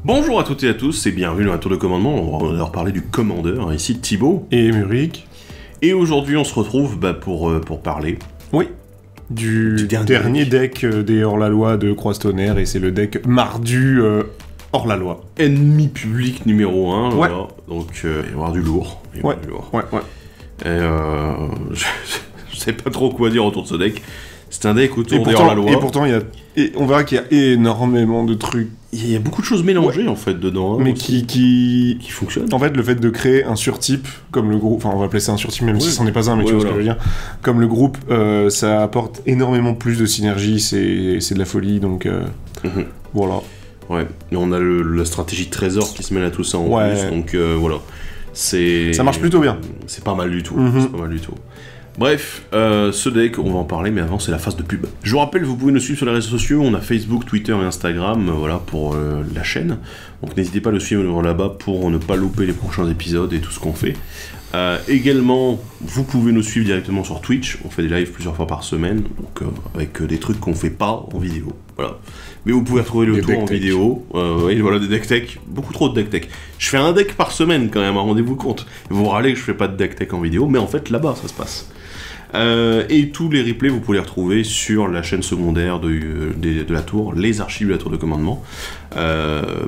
Bonjour à toutes et à tous et bienvenue dans un tour de commandement. On va leur parler du commandeur, ici Thibaut. Et Muric. Et aujourd'hui on se retrouve pour parler... Oui. Du dernier deck des hors-la-loi de Croise-Tonnerre, et c'est le deck Mardu hors-la-loi. Ennemi public numéro 1, ouais. Voilà. Donc il va y avoir du lourd. Ouais. Et je sais pas trop quoi dire autour de ce deck. C'est un deck autour des hors-la-loi. Et pourtant, on verra qu'il y a énormément de trucs. Il y a beaucoup de choses mélangées en fait dedans. Mais qui fonctionnent. En fait, le fait de créer un surtype, comme le groupe, enfin on va appeler ça un surtype même si c'en est pas un, mais tu vois ce que je veux dire. Comme le groupe, ça apporte énormément plus de synergie, c'est de la folie, donc voilà. Ouais, et on a la stratégie trésor qui se mêle à tout ça en plus, donc voilà. Ça marche plutôt bien. C'est pas mal du tout, c'est pas mal du tout. Bref, ce deck, on va en parler, mais avant, c'est la phase de pub. Je vous rappelle, vous pouvez nous suivre sur les réseaux sociaux, on a Facebook, Twitter et Instagram, voilà, pour la chaîne. Donc n'hésitez pas à le suivre là-bas pour ne pas louper les prochains épisodes et tout ce qu'on fait. Également, vous pouvez nous suivre directement sur Twitch, on fait des lives plusieurs fois par semaine, donc avec des trucs qu'on fait pas en vidéo, voilà. Mais vous pouvez retrouver le tour en vidéo, et voilà, des deck tech, beaucoup trop de deck tech. Je fais un deck par semaine quand même, rendez-vous compte. Vous râlez que je fais pas de deck tech en vidéo, mais en fait là-bas ça se passe. Et tous les replays, vous pouvez les retrouver sur la chaîne secondaire de la tour, les archives de la tour de commandement.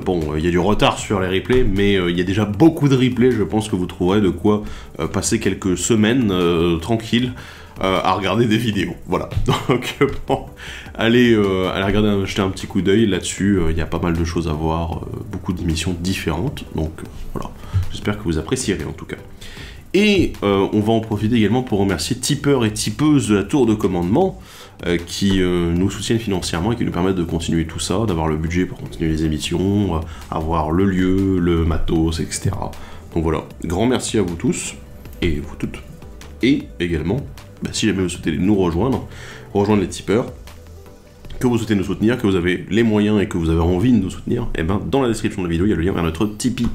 Bon, il y a du retard sur les replays, mais il y a déjà beaucoup de replays, je pense que vous trouverez de quoi passer quelques semaines tranquilles à regarder des vidéos. Voilà, donc bon, allez regarder, jeter un petit coup d'œil là-dessus, il y a pas mal de choses à voir, beaucoup d'émissions différentes, donc voilà, j'espère que vous apprécierez en tout cas. Et on va en profiter également pour remercier tipeurs et tipeuses de la tour de commandement qui nous soutiennent financièrement et qui nous permettent de continuer tout ça, d'avoir le budget pour continuer les émissions, avoir le lieu, le matos, etc. Donc voilà, grand merci à vous tous et vous toutes. Et également, si jamais vous souhaitez nous rejoindre les tipeurs, que vous souhaitez nous soutenir, que vous avez les moyens et que vous avez envie de nous soutenir, et ben dans la description de la vidéo, il y a le lien vers notre Tipeee.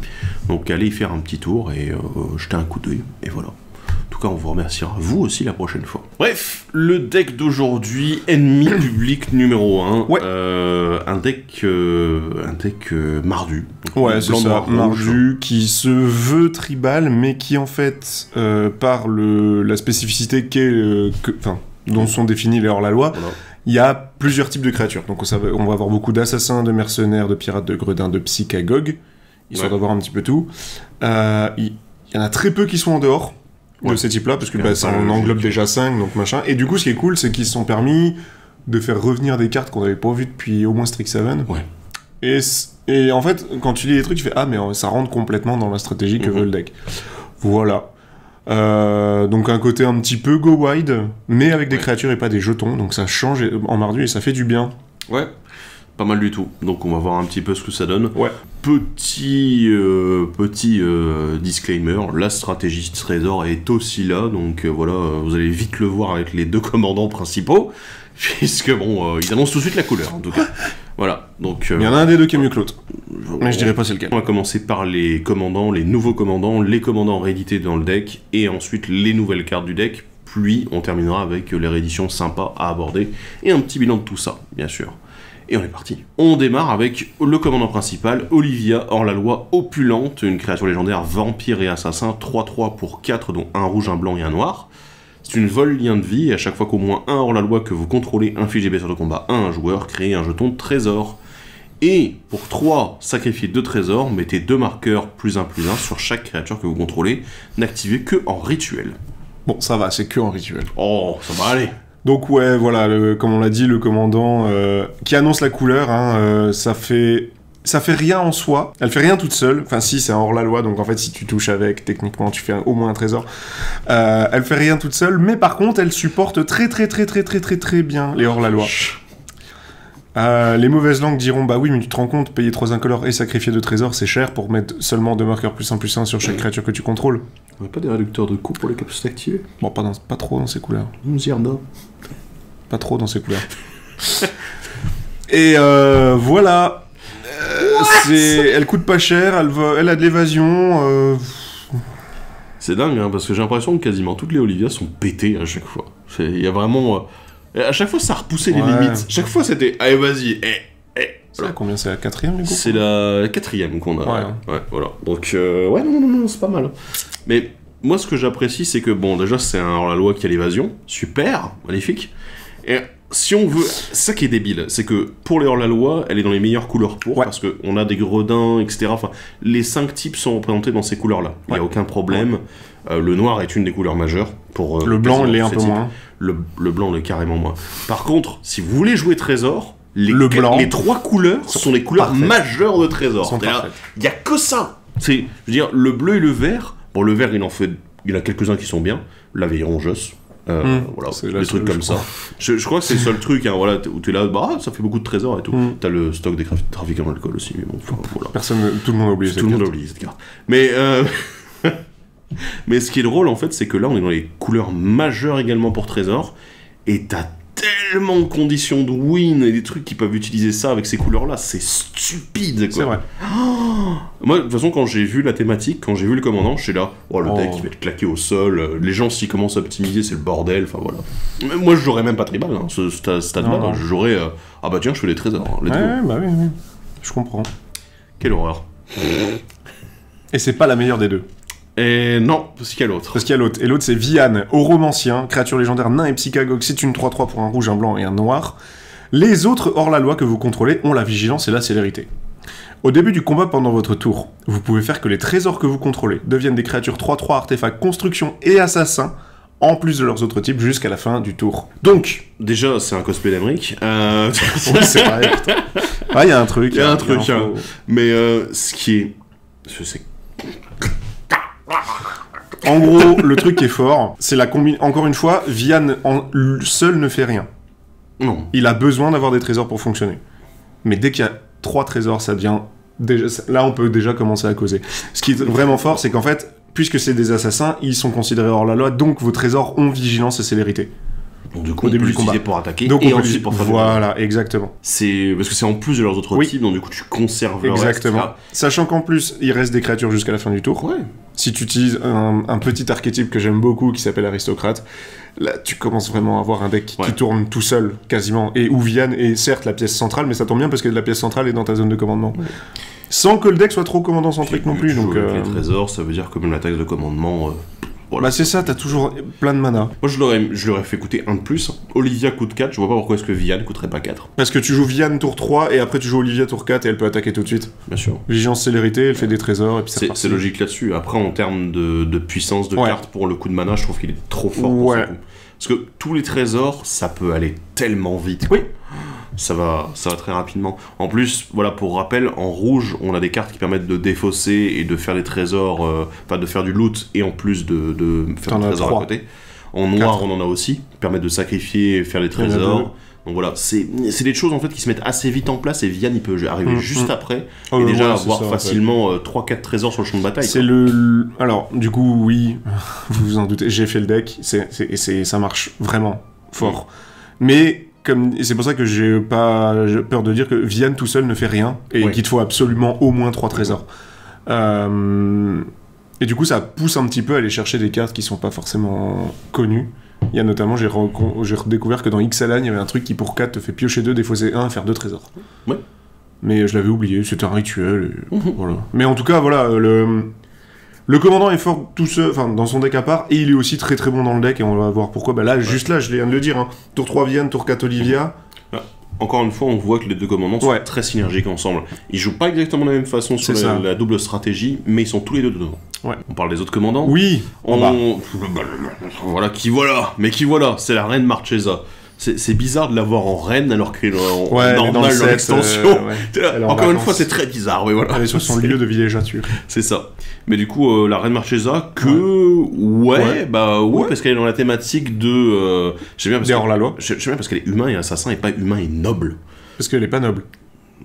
Donc allez y faire un petit tour et jeter un coup d'œil, et voilà. En tout cas, on vous remerciera vous aussi la prochaine fois. Bref, le deck d'aujourd'hui, ennemi public numéro 1. Ouais. Un deck mardu. Ouais, c'est ça, mardu, qui se veut tribal, mais qui en fait, par la spécificité dont sont définis les hors-la-loi, voilà. Il y a plusieurs types de créatures, donc on va avoir beaucoup d'assassins, de mercenaires, de pirates, de gredins, de psychagogues, histoire d'avoir un petit peu tout. Il y en a très peu qui sont en dehors de ces types-là, parce que ça en englobe déjà 5, donc machin. Et du coup, ce qui est cool, c'est qu'ils se sont permis de faire revenir des cartes qu'on n'avait pas vues depuis au moins Strixhaven. Ouais. Et en fait, quand tu lis les trucs, tu fais « Ah, mais ça rentre complètement dans la stratégie que veut le deck. » Voilà. Donc un côté un petit peu go wide, mais avec des créatures et pas des jetons, donc ça change en mardu et ça fait du bien. Ouais, pas mal du tout. Donc on va voir un petit peu ce que ça donne. Ouais. Petit disclaimer, la stratégie trésor est aussi là, donc voilà, vous allez vite le voir avec les deux commandants principaux, puisque bon, ils annoncent tout de suite la couleur en tout cas. Voilà, donc... il y en a un des deux qui est mieux que l'autre. Mais je dirais pas c'est lequel. On va commencer par les commandants, les nouveaux commandants, les commandants réédités dans le deck, et ensuite les nouvelles cartes du deck, puis on terminera avec les rééditions sympas à aborder, et un petit bilan de tout ça, bien sûr. Et on est parti. On démarre avec le commandant principal, Olivia, hors-la-loi opulente, une créature légendaire vampire et assassin, 3-3 pour 4, dont un rouge, un blanc et un noir. C'est une vol lien de vie, et à chaque fois qu'au moins un hors-la-loi que vous contrôlez inflige des blessures de combat à un joueur, créez un jeton trésor. Et pour 3, sacrifiez 2 trésors, mettez 2 marqueurs +1/+1 sur chaque créature que vous contrôlez, n'activez que en rituel. Bon, ça va, c'est que en rituel. Oh, ça va aller. Donc ouais, voilà, comme on l'a dit, le commandant qui annonce la couleur, ça fait rien en soi, elle fait rien toute seule, enfin si, c'est un hors-la-loi, donc en fait si tu touches avec, techniquement tu fais au moins un trésor. Elle fait rien toute seule, mais par contre elle supporte très bien les hors-la-loi. Les mauvaises langues diront, bah oui, mais tu te rends compte, payer 3 incolores et sacrifier 2 trésors, c'est cher pour mettre seulement 2 marqueurs +1/+1 sur chaque créature que tu contrôles. On n'a pas des réducteurs de coûts pour les capacités activées? Bon, pas trop dans ces couleurs. Zirna. Pas trop dans ces couleurs. Et voilà. Elle coûte pas cher, elle a de l'évasion. C'est dingue, hein, parce que j'ai l'impression que quasiment toutes les Olivia sont pétées à chaque fois. Il y a vraiment... à chaque fois, ça repoussait les limites. Chaque fois, c'était... Allez, vas-y, C'est la combien? C'est la 4ème du coup? C'est la 4ème qu'on a. Ouais, voilà. Donc, ouais, non, c'est pas mal. Mais moi, ce que j'apprécie, c'est que, bon, déjà, c'est un hors-la-loi qui a l'évasion. Super, magnifique. Et si on veut... C'est ça qui est débile, c'est que pour les hors-la-loi, elle est dans les meilleures couleurs pour, parce qu'on a des gredins, etc. Enfin, les 5 types sont représentés dans ces couleurs-là. Il n'y a aucun problème. Le noir est une des couleurs majeures. Pour, le blanc l'est un peu moins. Le blanc l'est carrément moins. Par contre, si vous voulez jouer Trésor... Les 3 couleurs sont les couleurs majeures de Trésor. Il n'y a que ça. Je veux dire, le bleu et le vert. Bon, le vert, il a quelques-uns qui sont bien. L'Aveyron Joss. Voilà, des trucs comme ça. Je crois que c'est le seul truc voilà, où tu es là, ça fait beaucoup de Trésors et tout. T'as le stock des trafiquants d'alcool aussi. Mais bon, voilà. Tout le monde a oublié cette carte. Mais, mais ce qui est drôle, en fait, c'est que là, on est dans les couleurs majeures également pour Trésor. Et t'as tellement de conditions de win et des trucs qui peuvent utiliser ça avec ces couleurs-là, c'est stupide, quoi. C'est vrai. Moi, de toute façon, quand j'ai vu la thématique, quand j'ai vu le commandant, je suis là, le deck, il va être claqué au sol, les gens, s'ils commencent à optimiser, c'est le bordel, enfin voilà. Mais moi, je jouerais même pas tribal, ce stade-là, je jouerais, tiens, je fais les trésors, let's go. Bah oui, je comprends. Quelle horreur. Et c'est pas la meilleure des deux. Et non, parce qu'il y a l'autre. Et l'autre, c'est Vian, Oromancien, créature légendaire nain et psychagogue. C'est une 3-3 pour un rouge, un blanc et un noir. Les autres hors-la-loi que vous contrôlez ont la vigilance et la célérité. Au début du combat pendant votre tour, vous pouvez faire que les trésors que vous contrôlez deviennent des créatures 3-3 artefacts, construction et assassins, en plus de leurs autres types, jusqu'à la fin du tour. Donc... Déjà, c'est un cosplay d'Amérique. Oui, c'est vrai. Il y a un truc. Il y a un truc, mais ce qui est... Je sais... En gros, le truc qui est fort, c'est la combinaison. Encore une fois, Vian seul ne fait rien. Non. Il a besoin d'avoir des trésors pour fonctionner. Mais dès qu'il y a 3 trésors, ça devient... Là, on peut déjà commencer à causer. Ce qui est vraiment fort, c'est qu'en fait, puisque c'est des assassins, ils sont considérés hors la loi, donc vos trésors ont vigilance et célérité. Donc du coup, au début du combat, pour attaquer donc et ensuite pour faire voilà, exactement. C'est parce que c'est en plus de leurs autres types, donc du coup tu conserves le reste. Exactement. Sachant qu'en plus, il reste des créatures jusqu'à la fin du tour. Ouais. Si tu utilises un petit archétype que j'aime beaucoup qui s'appelle Aristocrate, là tu commences vraiment à avoir un deck qui tourne tout seul quasiment. Et où Vian est certes la pièce centrale, mais ça tombe bien parce que la pièce centrale est dans ta zone de commandement. Ouais. Sans que le deck soit trop commandant centrique non plus. Donc les trésors, ça veut dire que même la taxe de commandement. Voilà. Bah c'est ça, t'as toujours plein de mana. Moi je l'aurais fait coûter 1 de plus. Olivia coûte 4, je vois pas pourquoi est-ce que Vian coûterait pas 4. Parce que tu joues Vian tour 3 et après tu joues Olivia tour 4 et elle peut attaquer tout de suite. Bien sûr. Vigilance, célérité, elle fait des trésors et puis c'est logique là-dessus. Après en termes de puissance de carte pour le coup de mana, je trouve qu'il est trop fort pour ce coup. Parce que tous les trésors, ça peut aller tellement vite. Oui. Ça va très rapidement. En plus, voilà, pour rappel, en rouge, on a des cartes qui permettent de défausser et de faire des trésors, de faire du loot et en plus de faire des trésors à côté. En noir, on en a aussi, qui permettent de sacrifier et faire des trésors. Donc voilà, c'est des choses en fait qui se mettent assez vite en place et Vian il peut arriver juste après et déjà avoir facilement 3-4 trésors sur le champ de bataille. C'est alors, du coup, oui, vous vous en doutez, j'ai fait le deck, ça marche vraiment fort. Mais... Et c'est pour ça que j'ai pas peur de dire que Vian tout seul ne fait rien et qu'il te faut absolument au moins 3 trésors. Et du coup, ça pousse un petit peu à aller chercher des cartes qui sont pas forcément connues. Il y a notamment, j'ai redécouvert que dans Ixalan, il y avait un truc qui pour 4 te fait piocher 2, défausser 1 et faire 2 trésors. Ouais. Mais je l'avais oublié, c'était un rituel. Voilà. Mais en tout cas, voilà, le commandant est fort tout seul, enfin dans son deck à part, et il est aussi très très bon dans le deck, et on va voir pourquoi. Bah là, juste là, je viens de le dire, hein. Tour 3 Vian, tour 4 Olivia. Encore une fois, on voit que les deux commandants sont très synergiques ensemble. Ils jouent pas exactement de la même façon sur la double stratégie, mais ils sont tous les deux dedans. Ouais. On parle des autres commandants. Oui. Voilà, qui voilà, c'est la reine Marchesa. C'est bizarre de l'avoir en reine alors qu'elle est normale dans l'extension. Encore une fois, c'est très bizarre. Mais voilà. Elle est sur son lieu de villégiature. C'est ça. Mais du coup, la reine Marchesa, parce qu'elle est dans la thématique de. J'aime bien parce hors la loi. J'aime bien parce qu'elle est humain et assassin et pas humain et noble. Parce qu'elle est pas noble.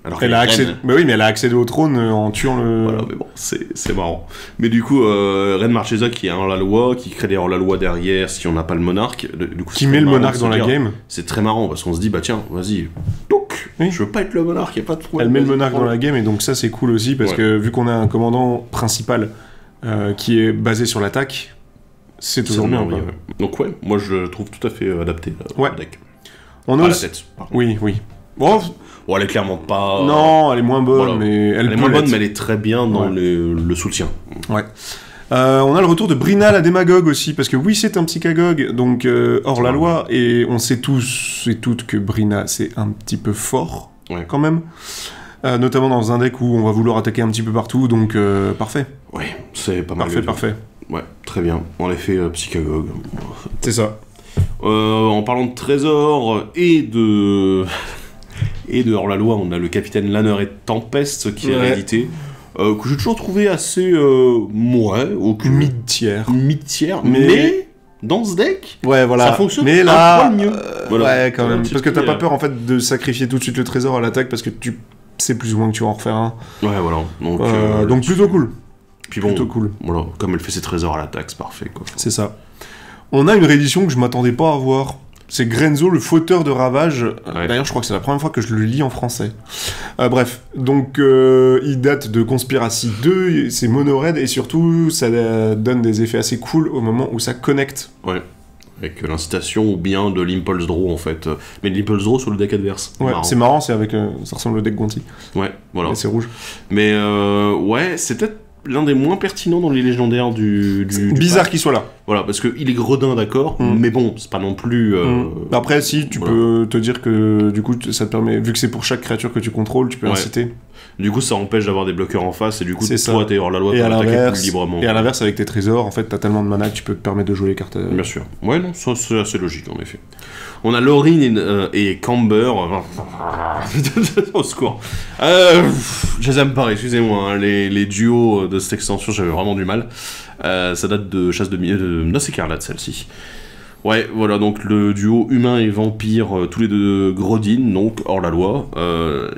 Alors elle a accès... Mais oui, mais elle a accédé au trône en tuant le... Voilà, mais bon, c'est marrant. Mais du coup, Reine Marchesa qui est hors-la-loi, qui crée des hors-la-loi derrière si on n'a pas le monarque. Du coup, qui met le monarque dans la game. C'est très marrant parce qu'on se dit, bah tiens, vas-y, je veux pas être le monarque, y a pas de problème. Elle met le monarque dans la game et donc ça c'est cool aussi parce que vu qu'on a un commandant principal qui est basé sur l'attaque, c'est toujours bien. Donc moi je le trouve tout à fait adapté au deck. On a la tête. Oui. Bon, elle est clairement pas... Non, elle est moins bonne, mais elle est moins bonne, mais elle est très bien dans le soutien. Ouais. On a le retour de Brina la démagogue aussi, parce que oui, c'est un psychagogue, donc hors la loi, et on sait tous et toutes que Brina, c'est un petit peu fort, quand même. Notamment dans un deck où on va vouloir attaquer un petit peu partout, donc parfait. Oui, c'est pas mal. Parfait. Ouais, très bien. En effet, psychagogue. C'est ça. En parlant de trésors et de hors-la-loi, on a le capitaine Lanner et Tempest qui est réédité, que j'ai toujours trouvé assez aucune mid-tiers, mais dans ce deck, ça fonctionne mais là, un poil mieux. Ouais, quand même, parce que t'as pas peur en fait de sacrifier tout de suite le trésor à l'attaque parce que tu sais plus ou moins que tu vas en refaire un. Ouais, voilà. Donc plutôt cool. Puis bon, plutôt cool. Voilà, comme elle fait ses trésors à l'attaque, c'est parfait, quoi. C'est ça. On a une réédition que je m'attendais pas à voir. C'est Grenzo, le fauteur de ravage. D'ailleurs, je crois que c'est la première fois que je le lis en français. Bref, donc il date de Conspiracy 2, c'est mono-red, et surtout, ça donne des effets assez cool au moment où ça connecte. Ouais, avec l'incitation ou bien de l'Impulse Draw, en fait. Mais de l'Impulse Draw sur le deck adverse. Ouais, c'est marrant, c'est avec, ça ressemble au deck Gonti. Ouais, voilà. Et c'est rouge. Mais ouais, c'est peut-être l'un des moins pertinents dans les légendaires du bizarre qu'il soit là. Voilà, parce qu'il est gredin, d'accord, mais bon, c'est pas non plus... Après, si, tu peux te dire que, du coup, ça te permet, vu que c'est pour chaque créature que tu contrôles, tu peux inciter. Du coup, ça empêche d'avoir des bloqueurs en face, et du coup, toi, t'es hors la loi, tu peux attaquer plus librement. Et à l'inverse, avec tes trésors, en fait, t'as tellement de mana que tu peux te permettre de jouer les cartes... Bien sûr. Ouais, non, ça, c'est assez logique, en effet. On a Lorin et Camber. Au secours. Je les aime pas, excusez-moi. Hein, les duos de cette extension, j'avais vraiment du mal. Ça date de Chasse de Noce Écarlate, celle-ci. Ouais, voilà, donc le duo humain et vampire, tous les deux Grodin, donc hors la loi.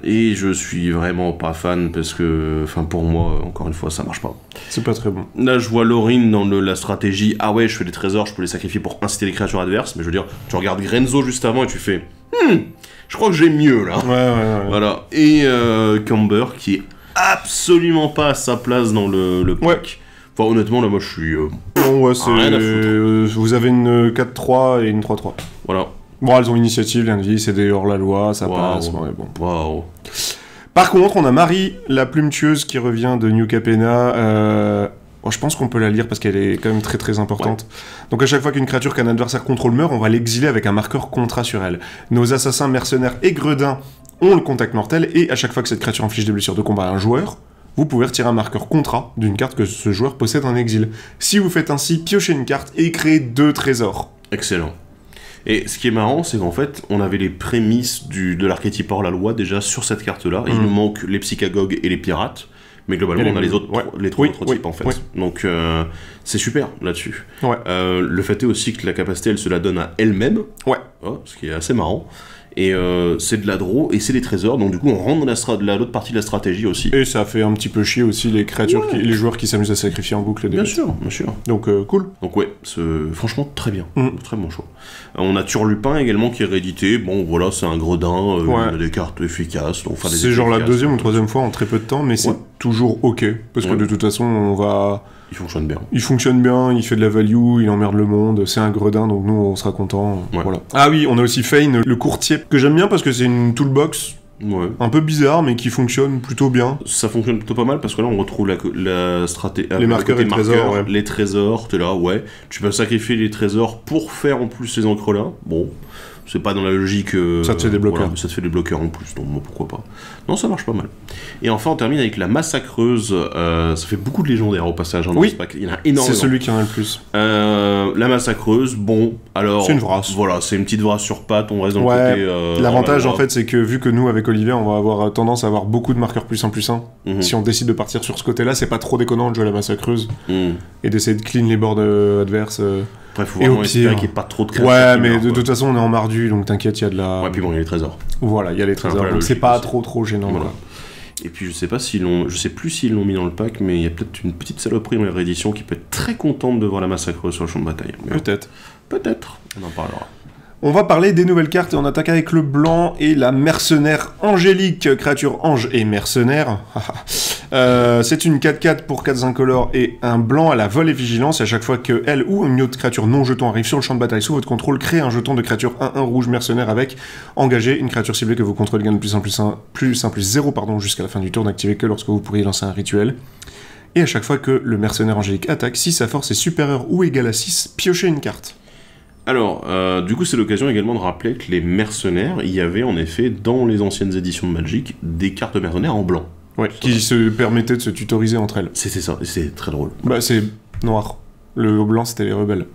Et je suis vraiment pas fan parce que, enfin, pour moi, encore une fois, ça marche pas. C'est pas très bon. Là, je vois Lorin dans la stratégie. Ah ouais, je fais des trésors, je peux les sacrifier pour inciter les créatures adverses. Mais je veux dire, tu regardes Grenzo juste avant et tu fais je crois que j'ai mieux là. Ouais. Voilà. Et Camber qui est absolument pas à sa place dans le pack. Enfin, honnêtement, là, moi, je suis... Bon, ouais, c'est... vous avez une 4-3 et une 3-3. Voilà. Bon, elles ont initiative, lundi, c'est des hors-la-loi, ça passe, ouais, bon. Waouh. Par contre, on a Marie, la plume tueuse, qui revient de New Capenna. Bon, je pense qu'on peut la lire parce qu'elle est quand même très très importante. Ouais. Donc à chaque fois qu'une créature qu'un adversaire contrôle meurt, on va l'exiler avec un marqueur contrat sur elle. Nos assassins, mercenaires et gredins ont le contact mortel, et à chaque fois que cette créature inflige des blessures de combat à un joueur, vous pouvez retirer un marqueur contrat d'une carte que ce joueur possède en exil. Si vous faites ainsi, piochez une carte et créez 2 trésors. Excellent. Et ce qui est marrant, c'est qu'en fait, on avait les prémices de l'archétype hors la loi déjà sur cette carte-là. Il nous manque les psychagogues et les pirates. Mais globalement, on a les autres, les trois autres types en fait. Ouais. Donc c'est super là-dessus. Ouais. Le fait est aussi que la capacité, elle se la donne à elle-même. Ouais. Ce qui est assez marrant. Et c'est de la draw et c'est des trésors, donc du coup on rentre dans l'autre partie de la stratégie aussi. Et ça fait un petit peu chier aussi les créatures, les joueurs qui s'amusent à sacrifier en boucle. Bien sûr. Donc cool. Donc ouais, franchement très bien, très bon choix. On a Turlupin également qui est réédité. Bon voilà, c'est un gredin, il a des cartes efficaces. C'est genre la deuxième ou troisième fois en très peu de temps, mais c'est toujours ok, parce que de toute façon on va... Il fonctionne bien. Il fonctionne bien, il fait de la value, il emmerde le monde, c'est un gredin, donc nous on sera contents. Voilà. Ah oui, on a aussi Fane, le courtier, que j'aime bien parce que c'est une toolbox un peu bizarre, mais qui fonctionne plutôt bien. Ça fonctionne plutôt pas mal parce que là on retrouve la stratégie. Les marqueurs et les trésors. Les trésors, t'es là, tu peux sacrifier les trésors pour faire en plus ces encres-là. Bon. C'est pas dans la logique... ça te fait des bloqueurs. Voilà, ça te fait des bloqueurs en plus, donc bon, pourquoi pas. Non, ça marche pas mal. Et enfin, on termine avec la massacreuse. Ça fait beaucoup de légendaires au passage. Hein, oui, il y en a énormément. C'est celui qui en a le plus. La massacreuse, bon, alors... C'est une vrasse. Voilà, c'est une petite vrasse sur pattes, on reste dans le côté... L'avantage, en fait, c'est que vu que nous, avec Olivier, on va avoir tendance à avoir beaucoup de marqueurs plus 1/+1, si on décide de partir sur ce côté-là, c'est pas trop déconnant de jouer la massacreuse et d'essayer de clean les boards adverses. Après, faut vraiment espérer qu'il n'y ait pas trop de créatures. Ouais, mais de toute façon, on est en mardu, donc t'inquiète, il y a de la... Ouais, puis bon, il y a les trésors. Voilà, il y a les trésors, donc c'est pas trop gênant. Voilà. Et puis, je sais plus s'ils l'ont mis dans le pack, mais il y a peut-être une petite saloperie dans la réédition qui peut être très contente de voir la massacre sur le champ de bataille. Peut-être, on en parlera. On va parler des nouvelles cartes et on attaque avec le blanc et la mercenaire angélique, créature ange et mercenaire. C'est une 4/4 pour 4 incolores et un blanc à la vol et vigilance. Et à chaque fois que elle ou une autre créature non jeton arrive sur le champ de bataille sous votre contrôle, créez un jeton de créature 1/1 rouge mercenaire avec engagé. Une créature ciblée que vous contrôlez gagne +1/+0 jusqu'à la fin du tour, n'activez que lorsque vous pourriez lancer un rituel. Et à chaque fois que le mercenaire angélique attaque, si sa force est supérieure ou égale à 6, piochez une carte. Alors, du coup, c'est l'occasion également de rappeler que les mercenaires, il y avait en effet, dans les anciennes éditions de Magic, des cartes mercenaires en blanc. Ouais, qui se permettaient de se tutoriser entre elles. C'était ça, c'est très drôle. Bah, c'est noir. Le blanc, c'était les rebelles.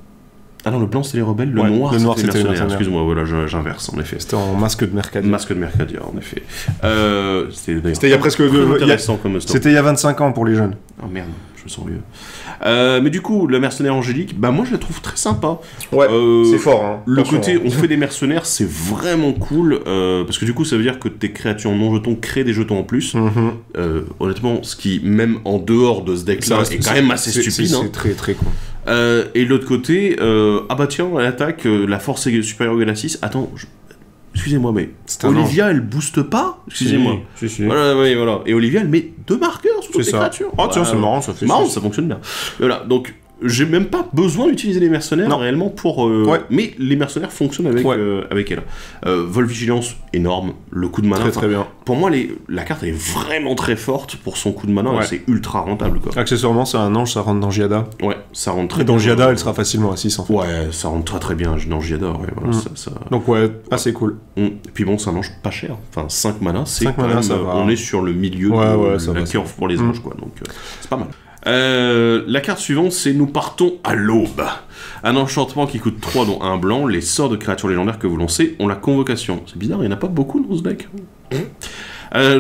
Ah non, le blanc, c'était les rebelles, le noir, c'était les mercenaires. Excuse-moi, voilà, j'inverse, en effet. C'était en masque de Mercadia. Masque de Mercadia, en effet. C'était il y a presque... intéressant comme story. C'était il y a 25 ans pour les jeunes. Oh merde, je me sens vieux. Mais du coup, le mercenaire angélique, bah moi je la trouve très sympa. Ouais, c'est fort. Hein. Le côté on fait des mercenaires, c'est vraiment cool. Parce que du coup, ça veut dire que tes créatures non jetons créent des jetons en plus. Honnêtement, ce qui, même en dehors de ce deck-là, est quand même assez stupide. C'est très très con. Et de l'autre côté, ah bah tiens, elle attaque, la force est supérieure ou égale à 6. Attends, excusez-moi, mais Olivia, elle booste pas. Excusez-moi. Si. Voilà, oui, voilà. Et Olivia, elle met 2 marqueurs sur toutes les créatures. Oh tiens, c'est marrant, ça fait marrant, ça fonctionne bien. Voilà, donc j'ai même pas besoin d'utiliser les mercenaires réellement pour... Mais les mercenaires fonctionnent avec elle. Vol Vigilance, énorme. Le coup de mana... Très bien. Pour moi, la carte elle est vraiment très forte pour son coup de mana. C'est ultra rentable, quoi. Accessoirement, c'est un ange, ça rentre dans Giada. Ouais, ça rentre très bien. Dans Giada, elle sera facilement à 6 en fait. Ouais, ça rentre très très bien dans Giada. Ouais, voilà, Donc ouais, assez cool. Et puis bon, c'est un ange pas cher. Enfin, 5 mana, c'est quand même... ça va. On est sur le milieu de la curve pour les anges, quoi. Donc c'est pas mal. La carte suivante, c'est nous partons à l'aube. Un enchantement qui coûte 3 dont un blanc. Les sorts de créatures légendaires que vous lancez ont la convocation. C'est bizarre, il n'y en a pas beaucoup dans ce deck.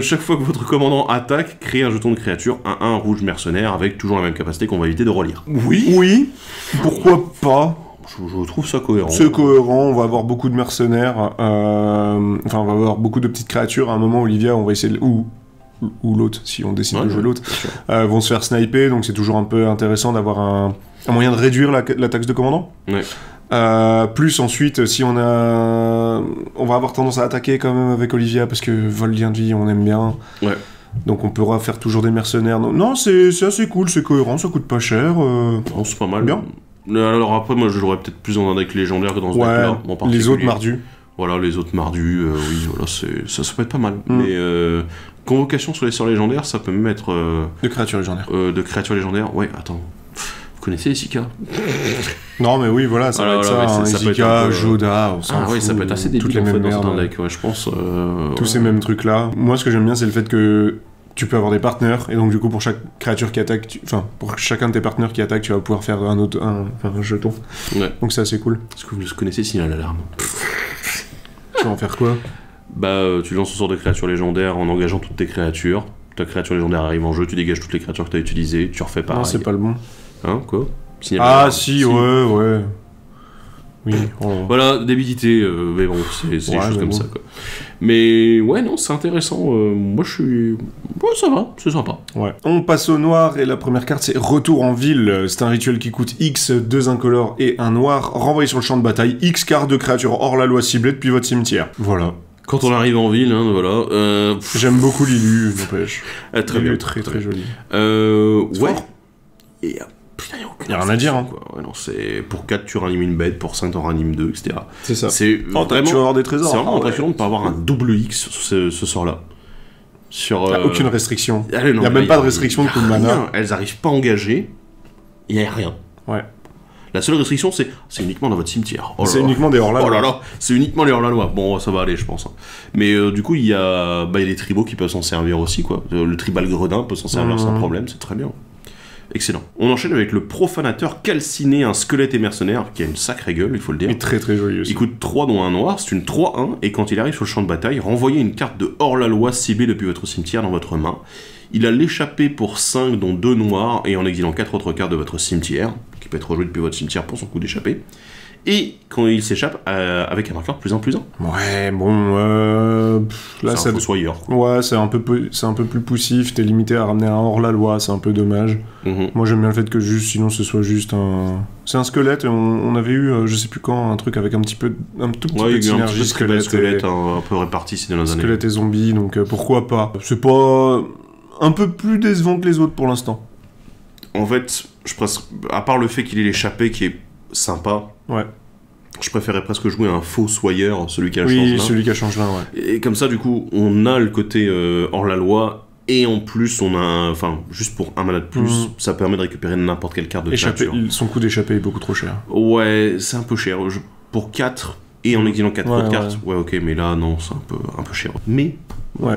Chaque fois que votre commandant attaque, créez un jeton de créature 1/1 rouge mercenaire avec toujours la même capacité qu'on va éviter de relire. Oui, pourquoi pas. Je trouve ça cohérent. C'est cohérent, on va avoir beaucoup de mercenaires. On va avoir beaucoup de petites créatures. À un moment, Olivia, on va essayer de... Ou l'autre, si on décide de jouer l'autre, vont se faire sniper, donc c'est toujours un peu intéressant d'avoir un moyen de réduire la taxe de commandant. Plus ensuite, si on va avoir tendance à attaquer quand même avec Olivia, parce que vol lien de vie, on aime bien. Donc on pourra faire toujours des mercenaires. Non, c'est assez cool, c'est cohérent, ça coûte pas cher. Non, c'est pas mal. Bien. Alors après, moi je jouerais peut-être plus dans un deck légendaire que dans ce deck-là. Les autres mardus. Voilà, les autres mardus, oui, voilà, ça peut être pas mal. Mais convocation sur les sorts légendaires, ça peut même être... de créatures légendaires. De créatures légendaires, ouais, attends. Vous connaissez Isika? Non, mais oui, voilà, ça va être ça. Isika, Joda, on s'en fout. Oui, ça peut être assez débile toutes les mêmes merdes. Dans un deck, je pense. Tous ces mêmes trucs-là. Moi, ce que j'aime bien, c'est le fait que tu peux avoir des partenaires, et donc du coup, pour chaque créature qui attaque, pour chacun de tes partenaires qui attaque, tu vas pouvoir faire un jeton. Donc c'est assez cool. Est-ce que vous connaissez Signal Alarme? Tu vas en faire quoi? Bah, tu lances un sort de créature légendaire en engageant toutes tes créatures. Ta créature légendaire arrive en jeu, tu dégages toutes les créatures que tu as utilisées, tu refais pareil. Non, c'est pas le bon. Hein, quoi? Si, ouais. Oui. Voilà, débilité, mais bon, c'est des choses comme ça, quoi. Mais ouais, non, c'est intéressant. Moi, je suis... Ouais, ça va, c'est sympa. Ouais. On passe au noir, et la première carte, c'est Retour en ville. C'est un rituel qui coûte X, 2 incolores et un noir. Renvoyé sur le champ de bataille, X cartes de créatures hors la loi ciblée depuis votre cimetière. Voilà. Quand on arrive en ville, voilà. J'aime beaucoup Lilu, n'empêche. Très bien. Très très joli. Ouais. Et putain, y a rien à dire, hein. Ouais, non, c'est pour 4 tu ranimes une bête, pour 5 t'en ranimes 2, etc. C'est ça. C'est vraiment... tu vas avoir des trésors. C'est vraiment impressionnant de pas avoir un double X sur ce sort-là. Sur. Y a aucune restriction. Allez, non, y a même pas de restriction de coup de mana. Elles arrivent pas engagées. Il y a rien. Ouais. La seule restriction, c'est uniquement dans votre cimetière. C'est uniquement des hors-la-loi. Oh là là, c'est uniquement les hors-la-loi. Bon, ça va aller, je pense. Mais du coup, il y a des tribaux qui peuvent s'en servir aussi, quoi. Le tribal gredin peut s'en servir sans problème, c'est très bien. Excellent. On enchaîne avec le profanateur calciné, un squelette et mercenaire, qui a une sacrée gueule, il faut le dire. Et très très joli aussi. Il coûte 3 dont un noir, c'est une 3-1, et quand il arrive sur le champ de bataille, renvoyez une carte de hors-la-loi ciblée depuis votre cimetière dans votre main. Il a l'échappée pour 5 dont 2 noirs, et en exilant 4 autres cartes de votre cimetière, qui peut être rejoué depuis votre cimetière pour son coup d'échappée. Et quand il s'échappe, avec un marqueur +1/+1. Ouais, bon, là c'est un fossoyeur. Ouais, c'est un peu plus poussif, t'es limité à ramener un hors-la-loi, c'est un peu dommage. Moi j'aime bien le fait que sinon ce soit juste un... C'est un squelette, et on avait eu, je sais plus quand, un truc avec un tout petit peu de synergie squelette un peu réparti ces dernières années. Squelette et zombie, donc pourquoi pas. C'est pas un peu plus décevant que les autres pour l'instant. En fait, à part le fait qu'il ait l'échappée qui est sympa, ouais. Je préférais presque jouer un faux soyeur, celui qui a oui, change-là. celui qui a change-là, ouais. Et comme ça, du coup, on a le côté hors-la-loi, et en plus, on a juste pour un mana de plus, ça permet de récupérer n'importe quelle carte de créature. Son coût d'échappée est beaucoup trop cher. Ouais, c'est un peu cher. Pour 4, et en exilant 4 autres cartes, ouais, ok, mais là, non, c'est un peu cher. Mais... Ouais.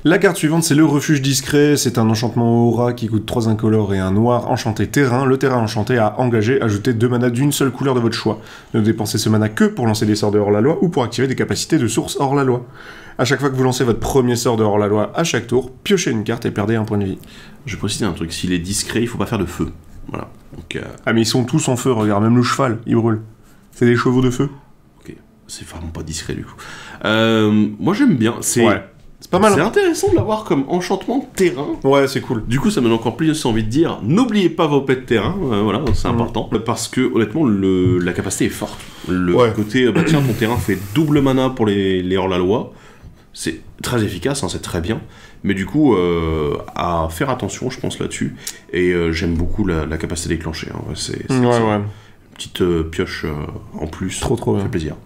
La carte suivante, c'est le refuge discret. C'est un enchantement aura qui coûte 3 incolores et un noir enchanté terrain. Le terrain enchanté à engager, ajoutez 2 manas d'une seule couleur de votre choix. Ne dépensez ce mana que pour lancer des sorts de hors-la-loi ou pour activer des capacités de source hors-la-loi. À chaque fois que vous lancez votre premier sort de hors-la-loi à chaque tour, piochez une carte et perdez un point de vie. Je vais préciser un truc, s'il est discret, il faut pas faire de feu. Voilà. Donc, Ah mais ils sont tous en feu, regarde, même le cheval, il brûle. C'est des chevaux de feu. Ok, c'est vraiment pas discret du coup. Moi j'aime bien, Ouais. C'est pas mal. C'est intéressant de l'avoir comme enchantement de terrain. Ouais, c'est cool. Du coup, ça me donne encore plus envie de dire, n'oubliez pas vos pets de terrain, voilà, c'est important. Parce que, honnêtement, la capacité est forte. Le côté, tiens, ton terrain fait double mana pour les hors-la-loi, c'est très efficace, hein, c'est très bien. Mais du coup, à faire attention, je pense, là-dessus. Et j'aime beaucoup la capacité déclenchée. Hein. Ouais. Petite pioche en plus. Trop ça bien. fait plaisir.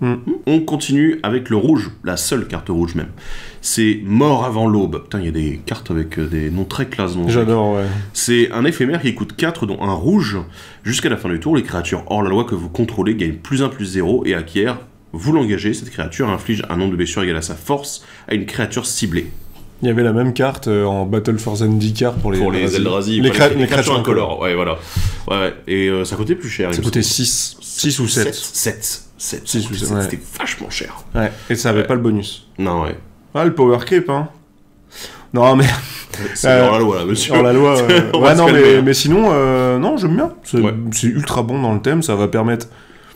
On continue avec le rouge, la seule carte rouge même. C'est Mort avant l'aube. Putain, il y a des cartes avec des noms très classe. J'adore, ouais. C'est un éphémère qui coûte 4, dont un rouge. Jusqu'à la fin du tour, les créatures hors-la-loi que vous contrôlez gagnent +1/+0 et acquièrent, vous l'engagez, cette créature inflige un nombre de blessures égal à sa force à une créature ciblée. Il y avait la même carte en Battle for Zendikar pour les Eldrazi. Les créatures incolores. Ouais, voilà. Ouais. Et ça coûtait plus cher. Ça coûtait 6 ou 7. 6 ou 7. Ouais. C'était vachement cher. Ouais. Et ça avait pas le bonus. Non, ouais. Ah, le power creep, hein. Non, mais... C'est hors-la-loi, là, monsieur. Hors-la-loi, ouais, non, mais sinon, non, j'aime bien. C'est ultra bon dans le thème, ça va permettre...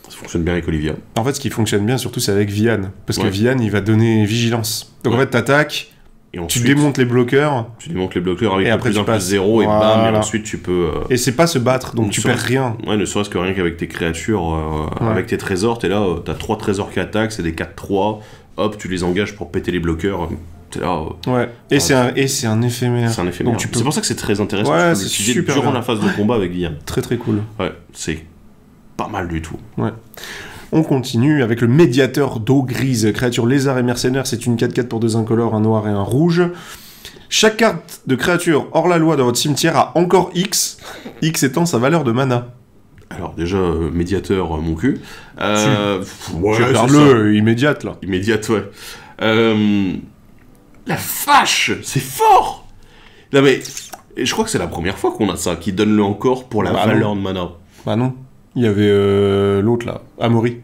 Ça fonctionne bien avec Olivia. En fait, ce qui fonctionne bien, surtout, c'est avec Vian. Parce que Vian, il va donner vigilance. Donc, en fait, t'attaques... Et ensuite, tu démontes les bloqueurs. Avec le +1/+0 et bam, et ensuite tu peux... Et c'est pas se battre, donc tu perds rien. Ouais, ne serait-ce que rien qu'avec tes créatures, avec tes trésors, t'es là, t'as 3 trésors qui attaquent, c'est des 4-3, hop, tu les engages pour péter les bloqueurs, t'es là... Ouais, et c'est un éphémère. C'est un éphémère. Donc, c'est pour ça que c'est très intéressant, ouais, tu peux l'utiliser durant la phase de combat avec Vian. Très très cool. Ouais, c'est pas mal du tout. Ouais. On continue avec le médiateur d'eau grise. Créature lézard et mercenaire, c'est une 4/4 pour 2 incolores, un noir et un rouge. Chaque carte de créature hors la loi dans votre cimetière a encore X, X étant sa valeur de mana. Alors déjà, médiateur, mon cul. Ouais, parle-le, immédiate là. Immédiate, ouais. La vache, c'est fort. Non mais, je crois que c'est la première fois qu'on a ça, qui donne le encore pour la valeur de mana. Bah non. Il y avait l'autre là, Amaury.